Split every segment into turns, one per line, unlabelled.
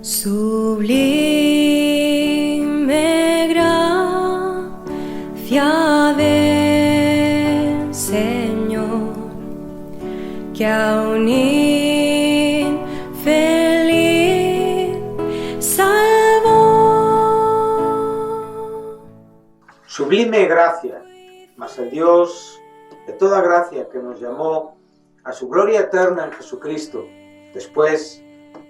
Sublime gracia del Señor, que a un infeliz salvó.
Sublime gracia, mas el Dios de toda gracia que nos llamó a su gloria eterna en Jesucristo, después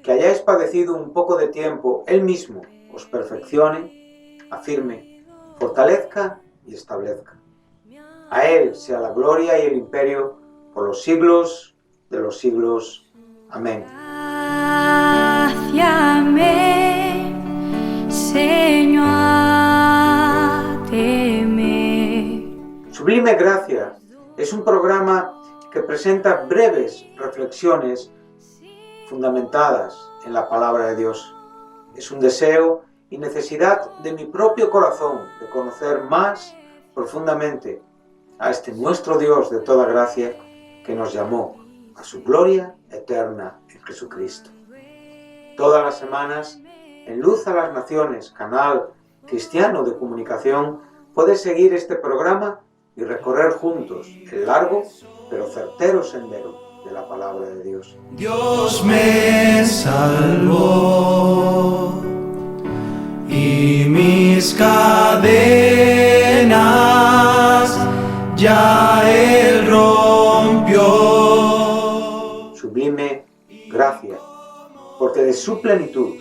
que hayáis padecido un poco de tiempo, Él mismo os perfeccione, afirme, fortalezca y establezca. A Él sea la gloria y el imperio por los siglos de los siglos. Amén.
Gracia me enseñó a temer.
Sublime Gracia es un programa que presenta breves reflexiones fundamentadas en la palabra de Dios. Es un deseo y necesidad de mi propio corazón de conocer más profundamente a este nuestro Dios de toda gracia que nos llamó a su gloria eterna en Jesucristo. Todas las semanas, en Luz a las Naciones, canal cristiano de comunicación, puedes seguir este programa y recorrer juntos el largo pero certero sendero de la palabra de Dios.
Dios me salvó y mis cadenas ya Él rompió.
Sublime gracia, porque de su plenitud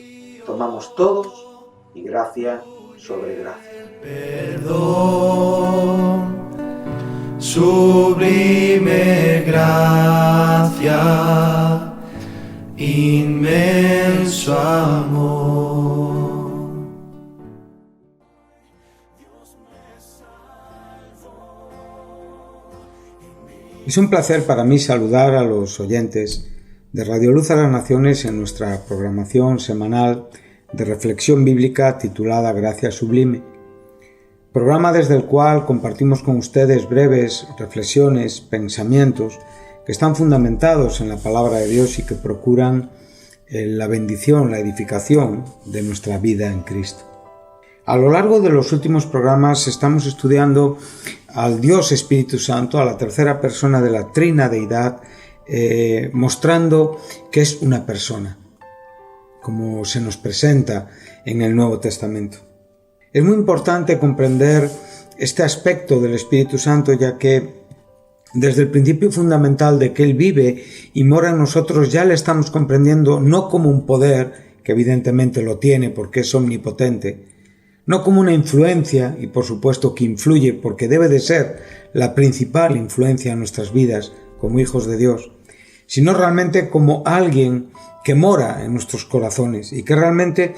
tomamos todos y gracia sobre gracia.
Perdón, sublime gracia, inmenso amor.
Es un placer para mí saludar a los oyentes de Radio Luz a las Naciones en nuestra programación semanal de reflexión bíblica titulada Gracia Sublime, programa desde el cual compartimos con ustedes breves reflexiones, pensamientos que están fundamentados en la palabra de Dios y que procuran la bendición, la edificación de nuestra vida en Cristo. A lo largo de los últimos programas estamos estudiando al Dios Espíritu Santo, a la tercera persona de la Trina Deidad, mostrando que es una persona, como se nos presenta en el Nuevo Testamento. Es muy importante comprender este aspecto del Espíritu Santo, ya que desde el principio fundamental de que Él vive y mora en nosotros ya le estamos comprendiendo no como un poder, que evidentemente lo tiene porque es omnipotente, no como una influencia, y por supuesto que influye porque debe de ser la principal influencia en nuestras vidas como hijos de Dios, sino realmente como alguien que mora en nuestros corazones y que realmente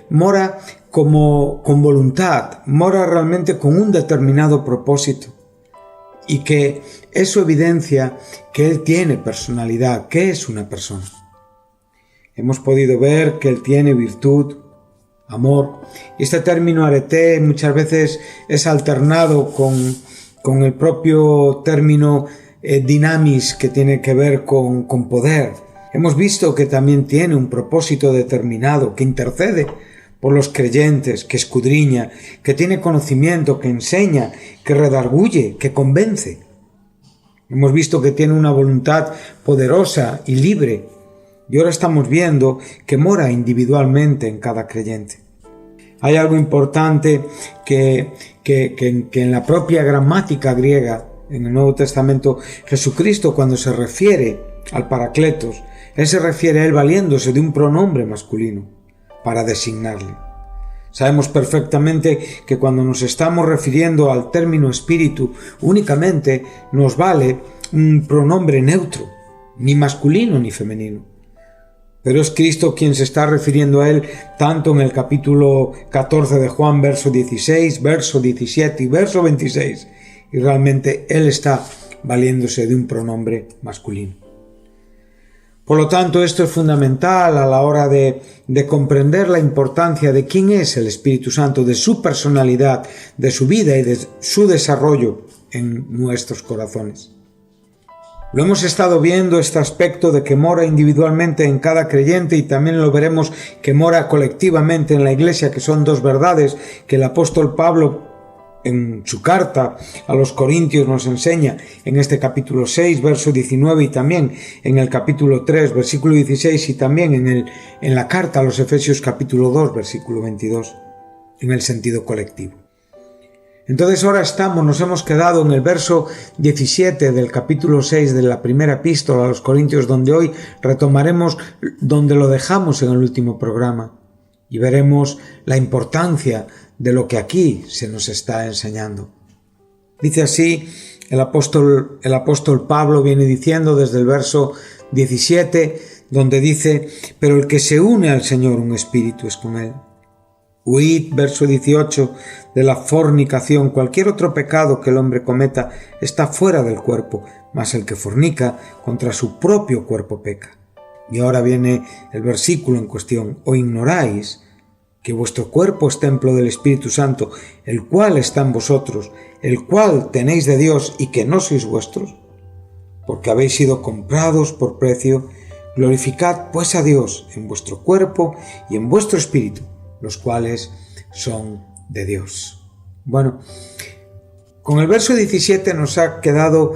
mora con voluntad, mora realmente con un determinado propósito, y que eso evidencia que Él tiene personalidad, que es una persona. Hemos podido ver que Él tiene virtud, amor, y este término arete muchas veces es alternado con el propio término dinamis, que tiene que ver con poder. Hemos visto que también tiene un propósito determinado, que intercede por los creyentes, que escudriña, que tiene conocimiento, que enseña, que redarguye, que convence. Hemos visto que tiene una voluntad poderosa y libre, y ahora estamos viendo que mora individualmente en cada creyente. Hay algo importante que en la propia gramática griega, en el Nuevo Testamento, Jesucristo, cuando se refiere al Paracletos, Él se refiere a Él valiéndose de un pronombre masculino para designarle. Sabemos perfectamente que cuando nos estamos refiriendo al término espíritu, únicamente nos vale un pronombre neutro, ni masculino ni femenino. Pero es Cristo quien se está refiriendo a Él tanto en el capítulo 14 de Juan, verso 16, verso 17 y verso 26, y realmente Él está valiéndose de un pronombre masculino. Por lo tanto, esto es fundamental a la hora de comprender la importancia de quién es el Espíritu Santo, de su personalidad, de su vida y de su desarrollo en nuestros corazones. Lo hemos estado viendo, este aspecto de que mora individualmente en cada creyente, y también lo veremos que mora colectivamente en la Iglesia, que son dos verdades que el apóstol Pablo en su carta a los Corintios nos enseña en este capítulo 6, verso 19, y también en el capítulo 3, versículo 16, y también en la carta a los Efesios capítulo 2, versículo 22, en el sentido colectivo. Entonces ahora nos hemos quedado en el verso 17 del capítulo 6 de la primera epístola a los Corintios, donde hoy retomaremos donde lo dejamos en el último programa y veremos la importancia de lo que aquí se nos está enseñando. Dice así, el apóstol Pablo viene diciendo desde el verso 17, donde dice: pero el que se une al Señor, un espíritu es con él. Huid, verso 18, de la fornicación. Cualquier otro pecado que el hombre cometa está fuera del cuerpo, mas el que fornica contra su propio cuerpo peca. Y ahora viene el versículo en cuestión: ¿o ignoráis que vuestro cuerpo es templo del Espíritu Santo, el cual está en vosotros, el cual tenéis de Dios, y que no sois vuestros? Porque habéis sido comprados por precio. Glorificad pues a Dios en vuestro cuerpo y en vuestro espíritu, los cuales son de Dios. Bueno, con el verso 17 nos ha quedado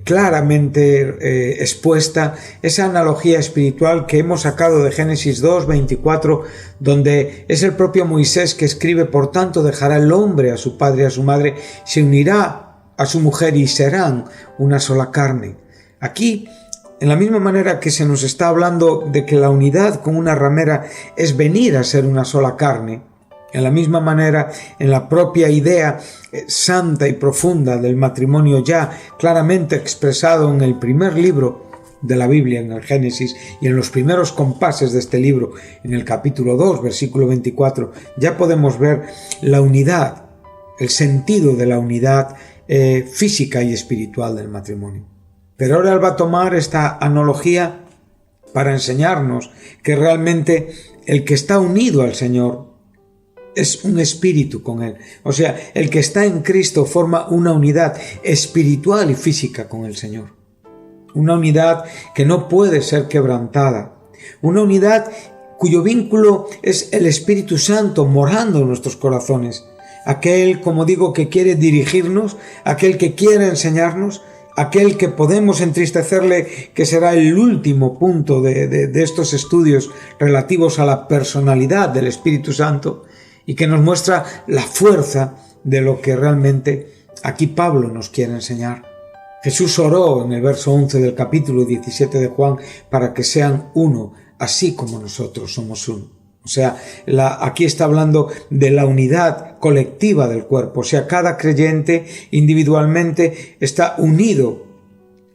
claramente expuesta esa analogía espiritual que hemos sacado de Génesis 2, 24, donde es el propio Moisés que escribe: por tanto dejará el hombre a su padre y a su madre, se unirá a su mujer y serán una sola carne. Aquí, en la misma manera que se nos está hablando de que la unidad con una ramera es venir a ser una sola carne, en la misma manera, en la propia idea santa y profunda del matrimonio, ya claramente expresado en el primer libro de la Biblia, en el Génesis, y en los primeros compases de este libro, en el capítulo 2, versículo 24, ya podemos ver la unidad, el sentido de la unidad física y espiritual del matrimonio. Pero ahora él va a tomar esta analogía para enseñarnos que realmente el que está unido al Señor es un espíritu con Él. O sea, el que está en Cristo forma una unidad espiritual y física con el Señor. Una unidad que no puede ser quebrantada. Una unidad cuyo vínculo es el Espíritu Santo morando en nuestros corazones. Aquel, como digo, que quiere dirigirnos, aquel que quiere enseñarnos, aquel que podemos entristecerle, que será el último punto de estos estudios relativos a la personalidad del Espíritu Santo, y que nos muestra la fuerza de lo que realmente aquí Pablo nos quiere enseñar. Jesús oró en el verso 11 del capítulo 17 de Juan para que sean uno, así como nosotros somos uno. O sea, aquí está hablando de la unidad colectiva del cuerpo. O sea, cada creyente individualmente está unido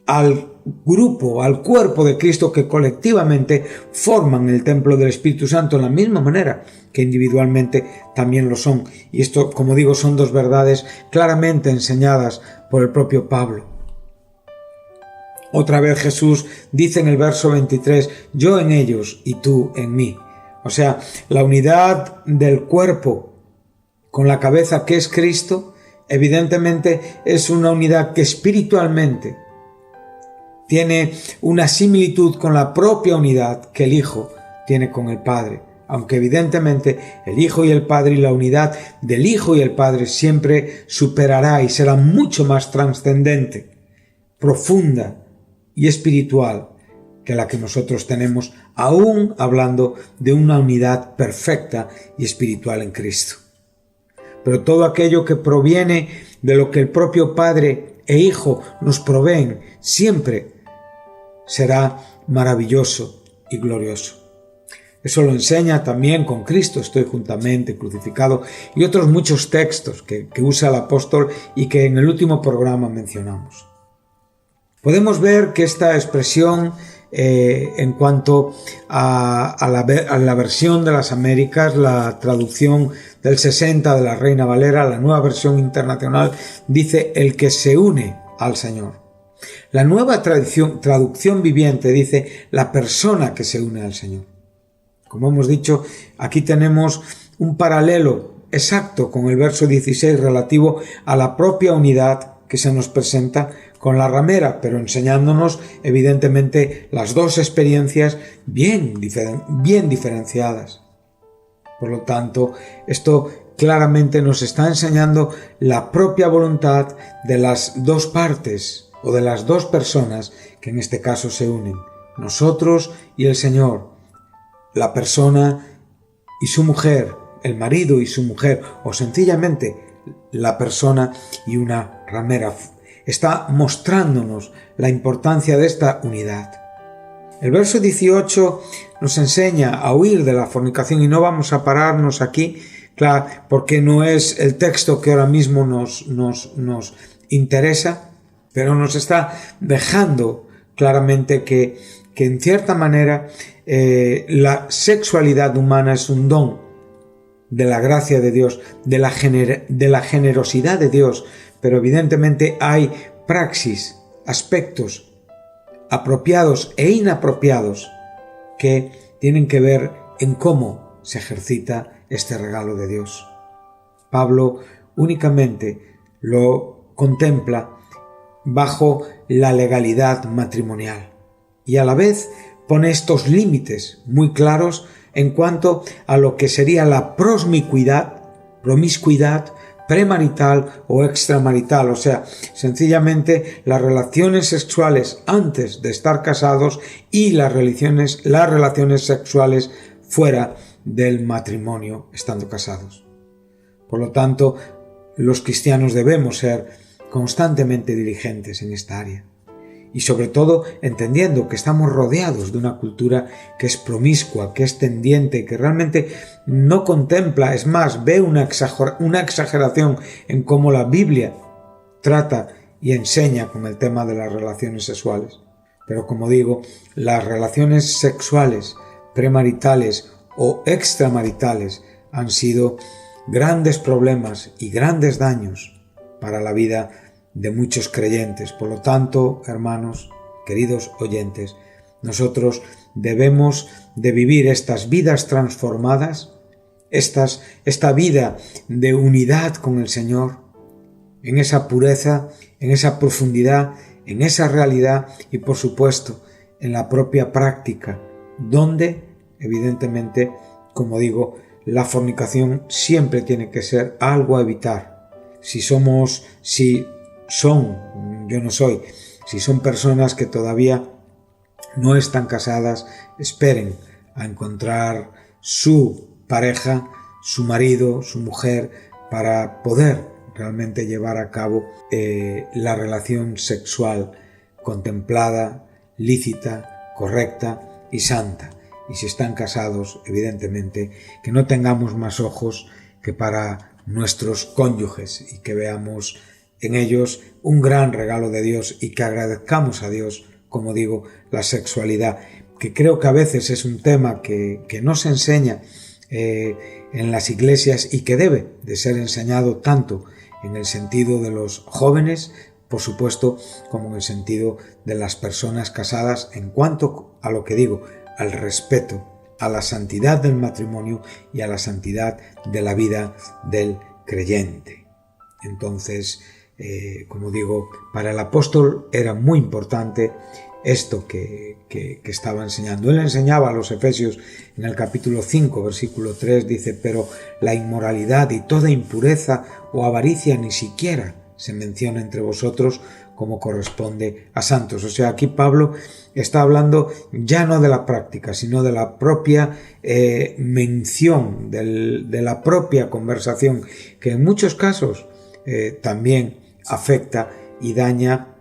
al grupo, al cuerpo de Cristo, que colectivamente forman el templo del Espíritu Santo en la misma manera que individualmente también lo son. Y esto, como digo, son dos verdades claramente enseñadas por el propio Pablo. Otra vez Jesús dice en el verso 23: yo en ellos y tú en mí. O sea, la unidad del cuerpo con la cabeza, que es Cristo, evidentemente es una unidad que espiritualmente tiene una similitud con la propia unidad que el Hijo tiene con el Padre. Aunque evidentemente el Hijo y el Padre, y la unidad del Hijo y el Padre siempre superará y será mucho más trascendente, profunda y espiritual que la que nosotros tenemos, aún hablando de una unidad perfecta y espiritual en Cristo. Pero todo aquello que proviene de lo que el propio Padre e Hijo nos proveen siempre será maravilloso y glorioso. Eso lo enseña también con Cristo estoy juntamente crucificado, y otros muchos textos que usa el apóstol y que en el último programa mencionamos. Podemos ver que esta expresión en cuanto a la versión de las Américas, la traducción del 60 de la Reina Valera, la nueva versión internacional, dice el que se une al Señor. La nueva traducción viviente dice la persona que se une al Señor. Como hemos dicho, aquí tenemos un paralelo exacto con el verso 16 relativo a la propia unidad que se nos presenta con la ramera, pero enseñándonos evidentemente las dos experiencias bien diferenciadas. Por lo tanto, esto claramente nos está enseñando la propia voluntad de las dos partes o de las dos personas que en este caso se unen, nosotros y el Señor, la persona y su mujer, el marido y su mujer, o sencillamente la persona y una ramera. Está mostrándonos la importancia de esta unidad. El verso 18 nos enseña a huir de la fornicación y no vamos a pararnos aquí, claro, porque no es el texto que ahora mismo nos interesa, pero nos está dejando claramente que en cierta manera la sexualidad humana es un don de la gracia de Dios, de la generosidad de Dios, pero evidentemente hay praxis, aspectos apropiados e inapropiados que tienen que ver en cómo se ejercita este regalo de Dios. Pablo únicamente lo contempla bajo la legalidad matrimonial y a la vez pone estos límites muy claros en cuanto a lo que sería la promiscuidad premarital o extramarital, o sea, sencillamente las relaciones sexuales antes de estar casados y las relaciones sexuales fuera del matrimonio estando casados. Por lo tanto, los cristianos debemos ser constantemente diligentes en esta área. Y sobre todo entendiendo que estamos rodeados de una cultura que es promiscua, que es tendiente, que realmente no contempla, es más, ve una exageración en cómo la Biblia trata y enseña con el tema de las relaciones sexuales. Pero como digo, las relaciones sexuales premaritales o extramaritales han sido grandes problemas y grandes daños para la vida de muchos creyentes. Por lo tanto, hermanos, queridos oyentes, nosotros debemos de vivir estas vidas transformadas, esta vida de unidad con el Señor, en esa pureza, en esa profundidad, en esa realidad y, por supuesto, en la propia práctica, donde, evidentemente, como digo, la fornicación siempre tiene que ser algo a evitar. Si son personas que todavía no están casadas, esperen a encontrar su pareja, su marido, su mujer, para poder realmente llevar a cabo la relación sexual contemplada, lícita, correcta y santa. Y si están casados, evidentemente, que no tengamos más ojos que para nuestros cónyuges y que veamos en ellos un gran regalo de Dios y que agradezcamos a Dios, como digo, la sexualidad, que creo que a veces es un tema que no se enseña en las iglesias y que debe de ser enseñado tanto en el sentido de los jóvenes, por supuesto, como en el sentido de las personas casadas en cuanto a lo que digo, al respeto, a la santidad del matrimonio y a la santidad de la vida del creyente. Entonces, como digo, para el apóstol era muy importante esto que estaba enseñando. Él enseñaba a los Efesios en el capítulo 5, versículo 3, dice: pero la inmoralidad y toda impureza o avaricia ni siquiera se menciona entre vosotros como corresponde a santos. O sea, aquí Pablo está hablando ya no de la práctica, sino de la propia mención, de la propia conversación, que en muchos casos también afecta y daña,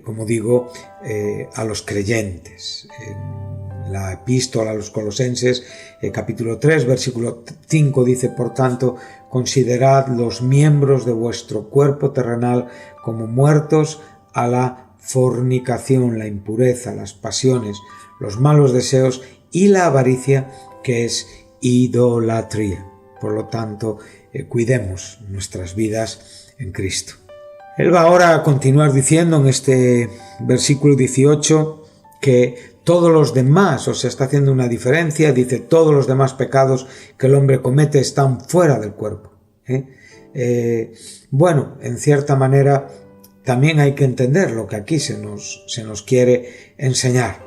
como digo, a los creyentes. En la epístola a los Colosenses, capítulo 3, versículo 5, dice: por tanto, considerad los miembros de vuestro cuerpo terrenal como muertos a la fornicación, la impureza, las pasiones, los malos deseos y la avaricia, que es idolatría. Por lo tanto, cuidemos nuestras vidas en Cristo. Él va ahora a continuar diciendo en este versículo 18 que todos los demás, o sea, está haciendo una diferencia, dice: todos los demás pecados que el hombre comete están fuera del cuerpo. Bueno, en cierta manera también hay que entender lo que aquí se nos quiere enseñar.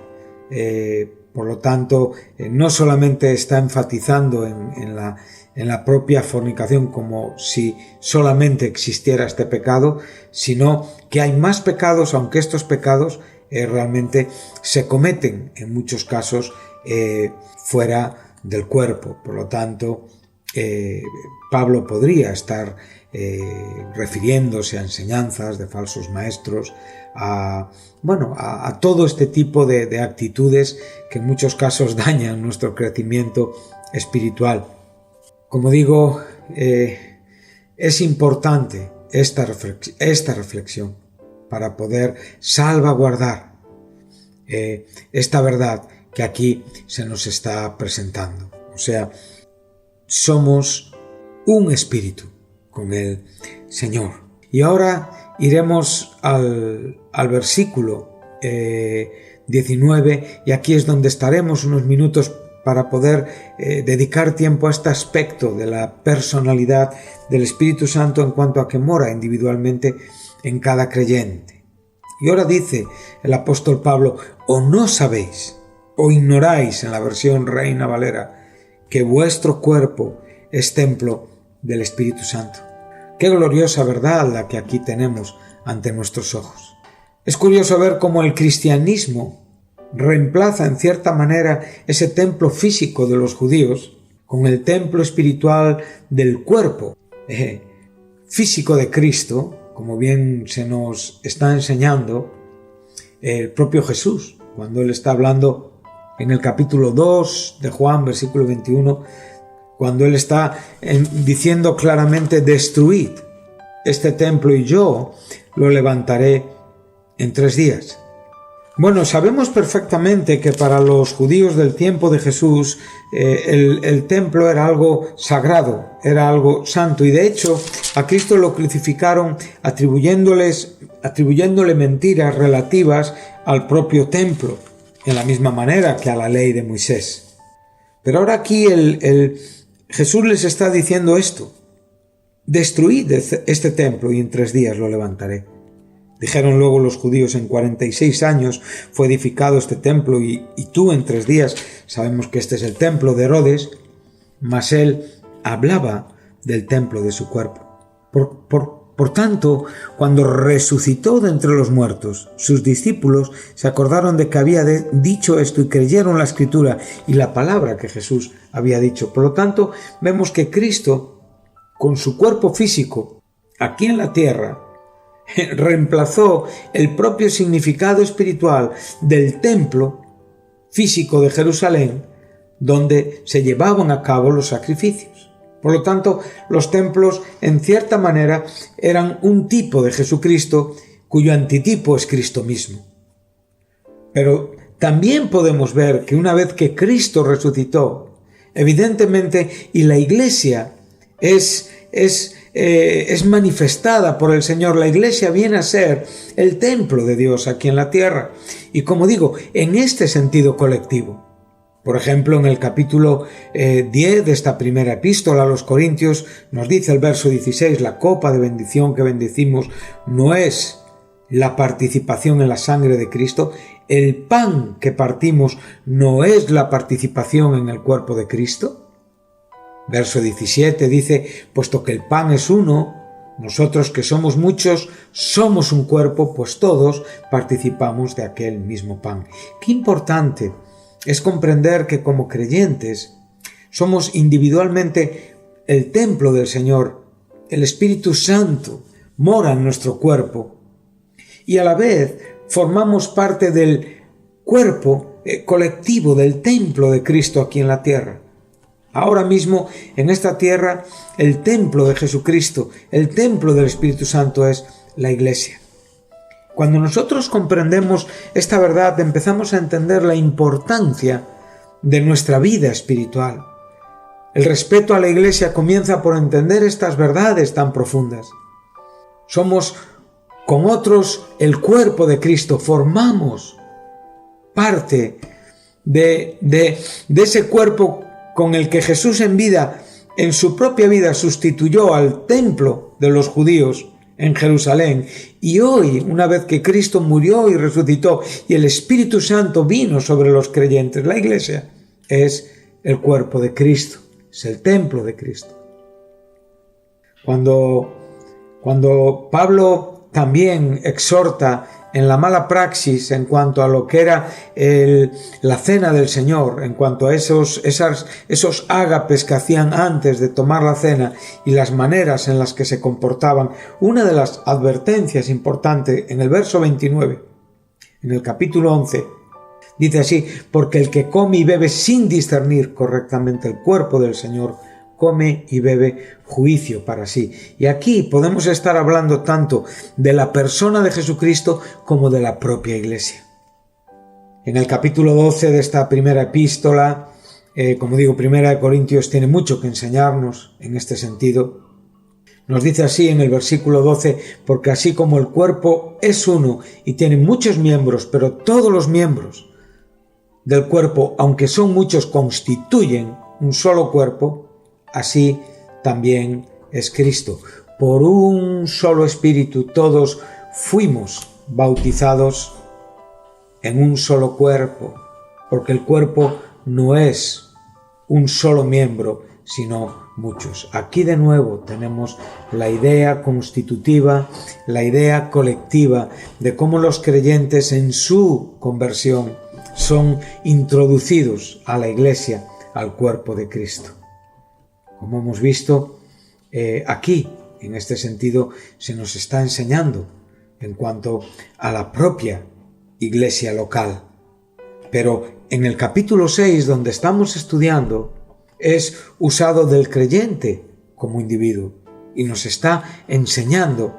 Por lo tanto, no solamente está enfatizando en la propia fornicación como si solamente existiera este pecado, sino que hay más pecados, aunque estos pecados realmente se cometen en muchos casos fuera del cuerpo. Por lo tanto, Pablo podría estar refiriéndose a enseñanzas de falsos maestros, a todo este tipo de actitudes que en muchos casos dañan nuestro crecimiento espiritual. Como digo, es importante esta reflexión para poder salvaguardar esta verdad que aquí se nos está presentando. O sea, somos un espíritu con el Señor. Y ahora iremos al versículo 19, y aquí es donde estaremos unos minutos para poder dedicar tiempo a este aspecto de la personalidad del Espíritu Santo en cuanto a que mora individualmente en cada creyente. Y ahora dice el apóstol Pablo: ¿o no sabéis, o ignoráis, en la versión Reina Valera, que vuestro cuerpo es templo del Espíritu Santo? Qué gloriosa verdad la que aquí tenemos ante nuestros ojos. Es curioso ver cómo el cristianismo reemplaza en cierta manera ese templo físico de los judíos con el templo espiritual del cuerpo físico de Cristo, como bien se nos está enseñando el propio Jesús, cuando Él está hablando en el capítulo 2 de Juan, versículo 21, cuando Él está diciendo claramente: destruid este templo y yo lo levantaré en 3 días. Bueno, sabemos perfectamente que para los judíos del tiempo de Jesús el templo era algo sagrado, era algo santo, y de hecho a Cristo lo crucificaron atribuyéndole mentiras relativas al propio templo, en la misma manera que a la ley de Moisés. Pero ahora aquí Jesús les está diciendo esto: destruid este templo y en 3 días lo levantaré. Dijeron luego los judíos: en 46 años fue edificado este templo y tú en 3 días. Sabemos que este es el templo de Herodes, mas él hablaba del templo de su cuerpo. Por tanto, cuando resucitó de entre los muertos, sus discípulos se acordaron de que había dicho esto y creyeron la Escritura y la palabra que Jesús había dicho. Por lo tanto, vemos que Cristo, con su cuerpo físico, aquí en la tierra, reemplazó el propio significado espiritual del templo físico de Jerusalén, donde se llevaban a cabo los sacrificios. Por lo tanto, los templos, en cierta manera, eran un tipo de Jesucristo, cuyo antitipo es Cristo mismo. Pero también podemos ver que una vez que Cristo resucitó, evidentemente, y la Iglesia es manifestada por el Señor, la Iglesia viene a ser el templo de Dios aquí en la tierra. Y como digo, en este sentido colectivo. Por ejemplo, en el capítulo 10 de esta primera epístola a los Corintios nos dice el verso 16: la copa de bendición que bendecimos no es la participación en la sangre de Cristo, el pan que partimos no es la participación en el cuerpo de Cristo. Verso 17 dice: puesto que el pan es uno, nosotros que somos muchos somos un cuerpo, pues todos participamos de aquel mismo pan. Qué importante es comprender que como creyentes somos individualmente el templo del Señor. El Espíritu Santo mora en nuestro cuerpo y a la vez formamos parte del cuerpo colectivo del templo de Cristo aquí en la tierra. Ahora mismo en esta tierra el templo de Jesucristo, el templo del Espíritu Santo es la Iglesia. Cuando nosotros comprendemos esta verdad, empezamos a entender la importancia de nuestra vida espiritual. El respeto a la Iglesia comienza por entender estas verdades tan profundas. Somos con otros el cuerpo de Cristo, formamos parte de ese cuerpo con el que Jesús en vida en su propia vida sustituyó al templo de los judíos en Jerusalén, y hoy, una vez que Cristo murió y resucitó y el Espíritu Santo vino sobre los creyentes, la Iglesia es el cuerpo de Cristo, es el templo de Cristo. Cuando Pablo también exhorta en la mala praxis en cuanto a lo que era la cena del Señor, en cuanto a esos ágapes que hacían antes de tomar la cena y las maneras en las que se comportaban, una de las advertencias importantes en el verso 29, en el capítulo 11, dice así: porque el que come y bebe sin discernir correctamente el cuerpo del Señor, come y bebe juicio para sí. Y aquí podemos estar hablando tanto de la persona de Jesucristo como de la propia Iglesia. En el capítulo 12 de esta primera epístola, como digo, Primera de Corintios tiene mucho que enseñarnos en este sentido. Nos dice así en el versículo 12: porque así como el cuerpo es uno y tiene muchos miembros, pero todos los miembros del cuerpo, aunque son muchos, constituyen un solo cuerpo, así también es Cristo. Por un solo espíritu todos fuimos bautizados en un solo cuerpo, porque el cuerpo no es un solo miembro, sino muchos. Aquí de nuevo tenemos la idea constitutiva, la idea colectiva de cómo los creyentes en su conversión son introducidos a la Iglesia, al cuerpo de Cristo. Como hemos visto, aquí, en este sentido, se nos está enseñando en cuanto a la propia iglesia local. Pero en el capítulo 6, donde estamos estudiando, es usado del creyente como individuo y nos está enseñando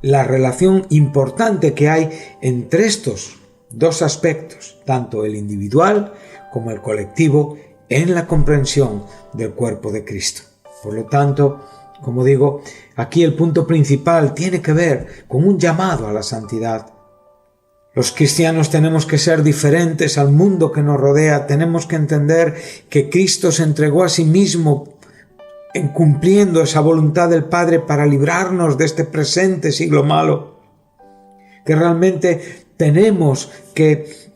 la relación importante que hay entre estos dos aspectos, tanto el individual como el colectivo, en la comprensión del cuerpo de Cristo. Por lo tanto, como digo, aquí el punto principal tiene que ver con un llamado a la santidad. Los cristianos tenemos que ser diferentes al mundo que nos rodea, tenemos que entender que Cristo se entregó a sí mismo en cumpliendo esa voluntad del Padre para librarnos de este presente siglo malo, que realmente tenemos que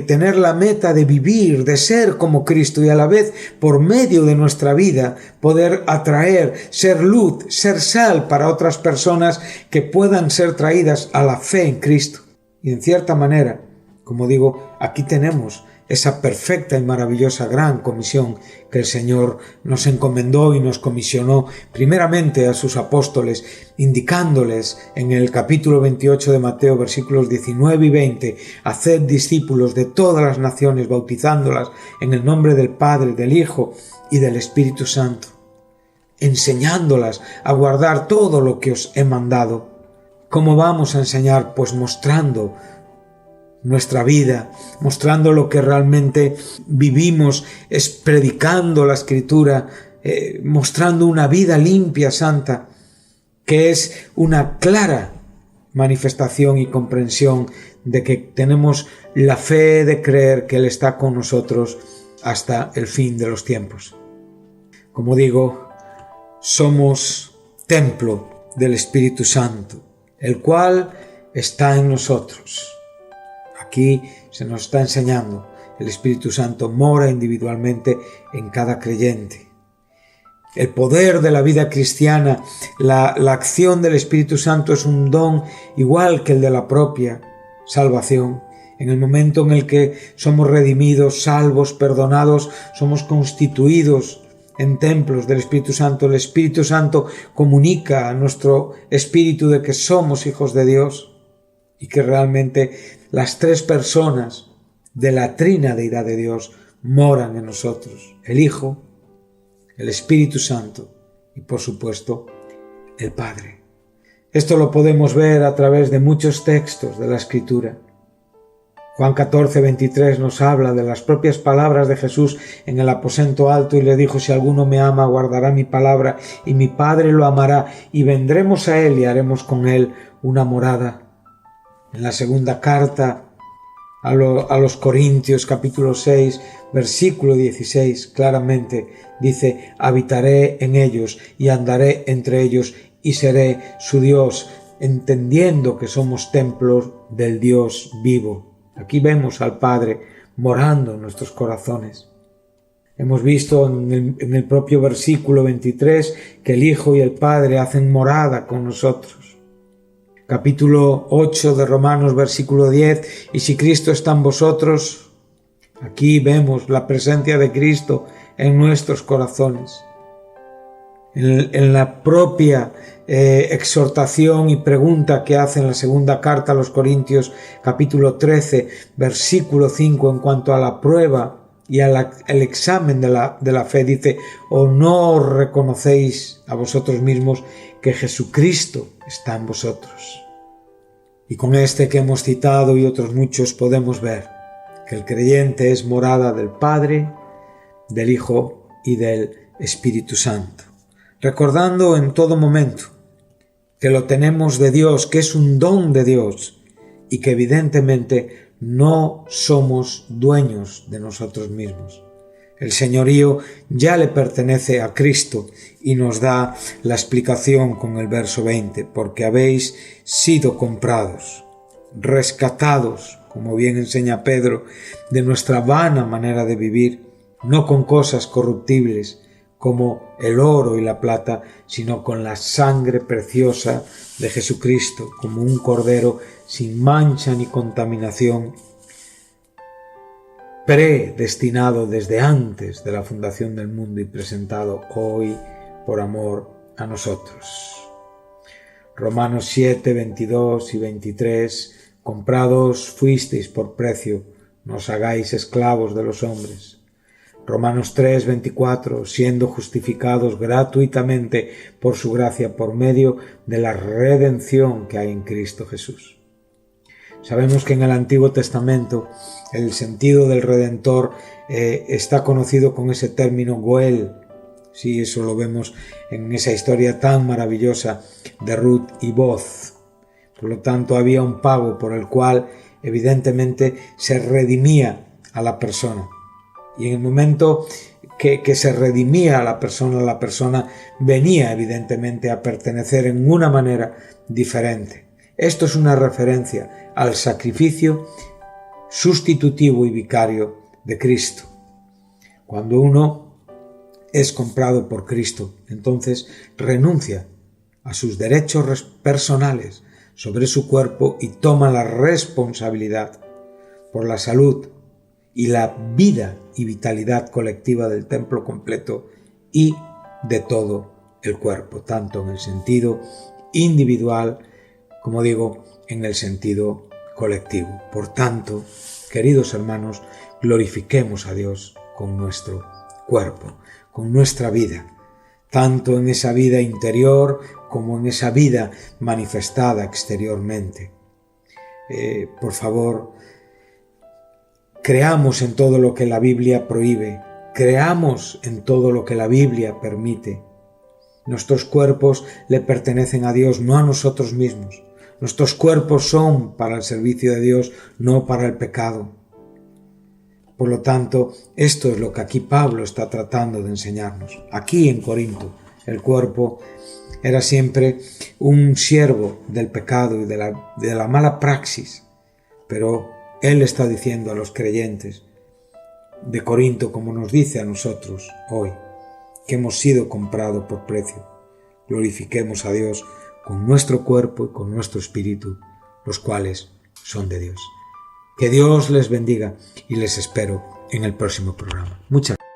tener la meta de vivir, de ser como Cristo y a la vez, por medio de nuestra vida, poder atraer, ser luz, ser sal para otras personas que puedan ser traídas a la fe en Cristo. Y en cierta manera, como digo, aquí tenemos esa perfecta y maravillosa gran comisión que el Señor nos encomendó y nos comisionó primeramente a sus apóstoles, indicándoles en el capítulo 28 de Mateo, versículos 19 y 20, haced discípulos de todas las naciones, bautizándolas en el nombre del Padre, del Hijo y del Espíritu Santo, enseñándolas a guardar todo lo que os he mandado. ¿Cómo vamos a enseñar? Pues mostrando nuestra vida, mostrando lo que realmente vivimos, es predicando la Escritura, mostrando una vida limpia, santa, que es una clara manifestación y comprensión de que tenemos la fe de creer que Él está con nosotros hasta el fin de los tiempos. Como digo, somos templo del Espíritu Santo, el cual está en nosotros. Aquí se nos está enseñando, el Espíritu Santo mora individualmente en cada creyente. El poder de la vida cristiana, la acción del Espíritu Santo es un don igual que el de la propia salvación. En el momento en el que somos redimidos, salvos, perdonados, somos constituidos en templos del Espíritu Santo. El Espíritu Santo comunica a nuestro espíritu de que somos hijos de Dios y que realmente las tres personas de la trina deidad de Dios moran en nosotros: el Hijo, el Espíritu Santo y, por supuesto, el Padre. Esto lo podemos ver a través de muchos textos de la Escritura. Juan 14, 23 nos habla de las propias palabras de Jesús en el aposento alto y le dijo: si alguno me ama, guardará mi palabra y mi Padre lo amará y vendremos a él y haremos con él una morada. En la segunda carta a los Corintios capítulo 6, versículo 16, claramente dice: habitaré en ellos y andaré entre ellos y seré su Dios, entendiendo que somos templos del Dios vivo. Aquí vemos al Padre morando en nuestros corazones. Hemos visto en el propio versículo 23 que el Hijo y el Padre hacen morada con nosotros. Capítulo 8 de Romanos, versículo 10, y si Cristo está en vosotros, aquí vemos la presencia de Cristo en nuestros corazones. En la propia exhortación y pregunta que hace en la segunda carta a los Corintios, capítulo 13, versículo 5, en cuanto a la prueba y al examen de la fe, dice: ¿o no reconocéis a vosotros mismos que Jesucristo está en vosotros? Y con este que hemos citado y otros muchos podemos ver que el creyente es morada del Padre, del Hijo y del Espíritu Santo, recordando en todo momento que lo tenemos de Dios, que es un don de Dios y que evidentemente no somos dueños de nosotros mismos. El señorío ya le pertenece a Cristo y nos da la explicación con el verso 20: porque habéis sido comprados, rescatados, como bien enseña Pedro, de nuestra vana manera de vivir, no con cosas corruptibles como el oro y la plata, sino con la sangre preciosa de Jesucristo, como un cordero sin mancha ni contaminación, predestinado desde antes de la fundación del mundo y presentado hoy por amor a nosotros. Romanos 7, 22 y 23: comprados fuisteis por precio, no os hagáis esclavos de los hombres. Romanos 3, 24: siendo justificados gratuitamente por su gracia por medio de la redención que hay en Cristo Jesús. Sabemos que en el Antiguo Testamento el sentido del Redentor está conocido con ese término Goel. Sí, eso lo vemos en esa historia tan maravillosa de Ruth y Boz. Por lo tanto, había un pago por el cual evidentemente se redimía a la persona. Y en el momento que se redimía a la persona venía evidentemente a pertenecer en una manera diferente. Esto es una referencia al sacrificio sustitutivo y vicario de Cristo. Cuando uno es comprado por Cristo, entonces renuncia a sus derechos personales sobre su cuerpo y toma la responsabilidad por la salud y la vida y vitalidad colectiva del templo completo y de todo el cuerpo, tanto en el sentido individual como digo, en el sentido colectivo. Por tanto, queridos hermanos, glorifiquemos a Dios con nuestro cuerpo, con nuestra vida, tanto en esa vida interior como en esa vida manifestada exteriormente. Por favor, creamos en todo lo que la Biblia prohíbe, creamos en todo lo que la Biblia permite. Nuestros cuerpos le pertenecen a Dios, no a nosotros mismos. Nuestros cuerpos son para el servicio de Dios, no para el pecado. Por lo tanto, esto es lo que aquí Pablo está tratando de enseñarnos. Aquí en Corinto, el cuerpo era siempre un siervo del pecado y de la mala praxis, pero él está diciendo a los creyentes de Corinto, como nos dice a nosotros hoy, que hemos sido comprados por precio. Glorifiquemos a Dios con nuestro cuerpo y con nuestro espíritu, los cuales son de Dios. Que Dios les bendiga y les espero en el próximo programa. Muchas gracias.